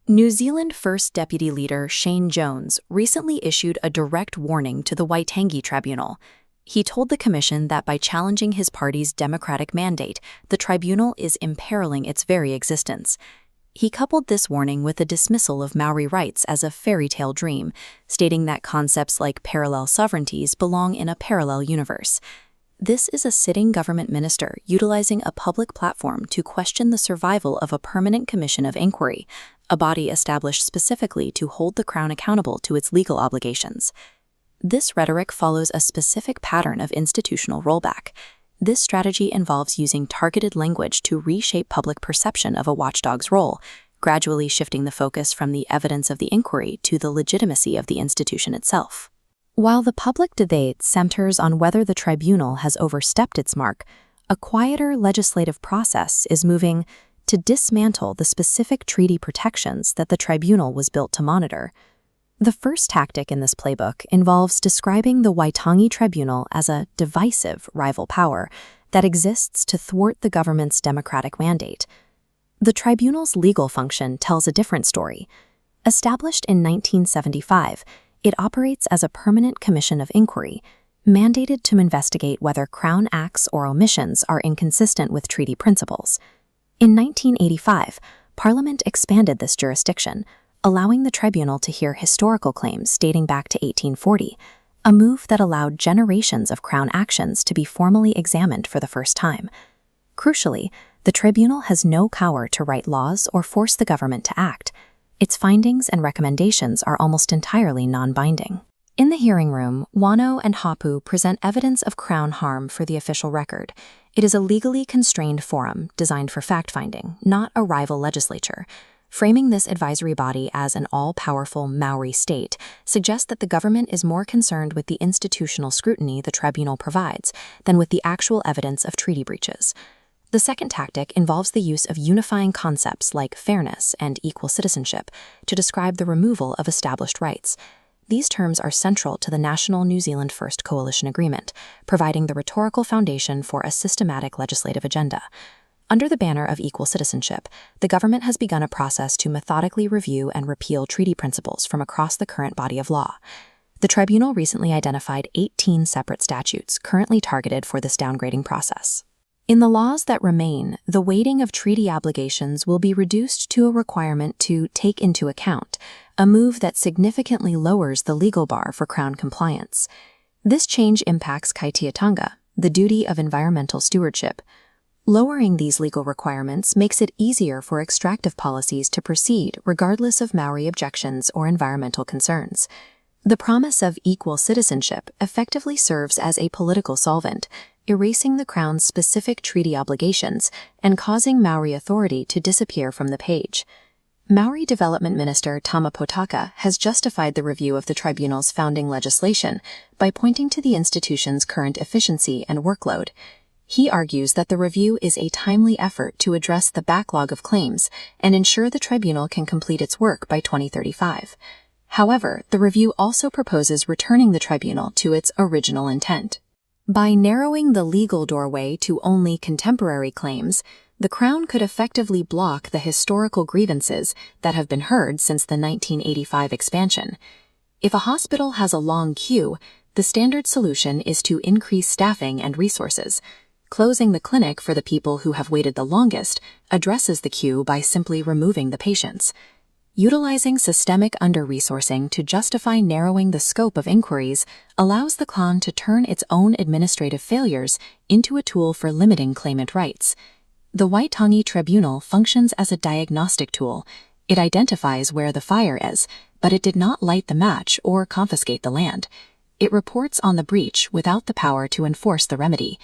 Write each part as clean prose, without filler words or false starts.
New Zealand First Deputy Leader Shane Jones recently issued a direct warning to the Waitangi Tribunal. He told the Commission that by challenging his party's democratic mandate, the tribunal is imperiling its very existence. He coupled this warning with a dismissal of Maori rights as a fairy tale dream, stating that concepts like parallel sovereignties belong in a parallel universe. This is a sitting government minister utilizing a public platform to question the survival of a permanent commission of inquiry, a body established specifically to hold the Crown accountable to its legal obligations. This rhetoric follows a specific pattern of institutional rollback. This strategy involves using targeted language to reshape public perception of a watchdog's role, gradually shifting the focus from the evidence of the inquiry to the legitimacy of the institution itself. While the public debate centers on whether the tribunal has overstepped its mark, a quieter legislative process is moving to dismantle the specific treaty protections that the tribunal was built to monitor. The first tactic in this playbook involves describing the Waitangi Tribunal as a divisive rival power that exists to thwart the government's democratic mandate. The tribunal's legal function tells a different story. Established in 1975, it operates as a permanent commission of inquiry, mandated to investigate whether Crown acts or omissions are inconsistent with treaty principles. In 1985, Parliament expanded this jurisdiction, allowing the tribunal to hear historical claims dating back to 1840, a move that allowed generations of Crown actions to be formally examined for the first time. Crucially, the tribunal has no power to write laws or force the government to act. Its findings and recommendations are almost entirely non-binding. In the hearing room, Wano and Hapu present evidence of Crown harm for the official record. It is a legally constrained forum designed for fact-finding, not a rival legislature. Framing this advisory body as an all-powerful Maori state suggests that the government is more concerned with the institutional scrutiny the tribunal provides than with the actual evidence of treaty breaches. The second tactic involves the use of unifying concepts like fairness and equal citizenship to describe the removal of established rights. These terms are central to the National New Zealand First Coalition Agreement, providing the rhetorical foundation for a systematic legislative agenda. Under the banner of equal citizenship, the government has begun a process to methodically review and repeal treaty principles from across the current body of law. The tribunal recently identified 18 separate statutes currently targeted for this downgrading process. In the laws that remain, the weighting of treaty obligations will be reduced to a requirement to take into account, a move that significantly lowers the legal bar for Crown compliance. This change impacts kaitiatanga, the duty of environmental stewardship. Lowering these legal requirements makes it easier for extractive policies to proceed regardless of Maori objections or environmental concerns. The promise of equal citizenship effectively serves as a political solvent, erasing the Crown's specific treaty obligations and causing Maori authority to disappear from the page. Maori Development Minister Tama Potaka has justified the review of the tribunal's founding legislation by pointing to the institution's current efficiency and workload. He argues that the review is a timely effort to address the backlog of claims and ensure the tribunal can complete its work by 2035. However, the review also proposes returning the tribunal to its original intent. By narrowing the legal doorway to only contemporary claims, the Crown could effectively block the historical grievances that have been heard since the 1985 expansion. If a hospital has a long queue, the standard solution is to increase staffing and resources. Closing the clinic for the people who have waited the longest addresses the queue by simply removing the patients. Utilizing systemic under-resourcing to justify narrowing the scope of inquiries allows the Crown to turn its own administrative failures into a tool for limiting claimant rights. The Waitangi Tribunal functions as a diagnostic tool. It identifies where the fire is, but it did not light the match or confiscate the land. It reports on the breach without the power to enforce the remedy.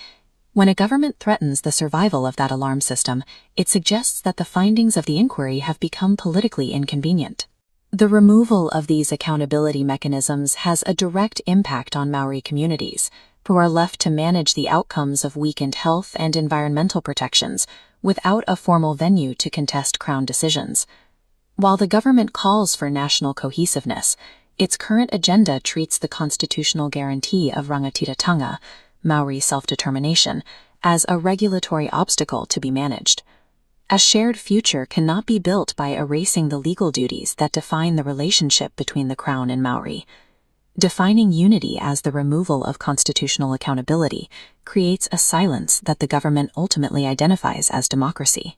When a government threatens the survival of that alarm system, it suggests that the findings of the inquiry have become politically inconvenient. The removal of these accountability mechanisms has a direct impact on Maori communities, who are left to manage the outcomes of weakened health and environmental protections without a formal venue to contest Crown decisions. While the government calls for national cohesiveness, its current agenda treats the constitutional guarantee of rangatiratanga, Maori self-determination, as a regulatory obstacle to be managed. A shared future cannot be built by erasing the legal duties that define the relationship between the Crown and Maori. Defining unity as the removal of constitutional accountability creates a silence that the government ultimately identifies as democracy.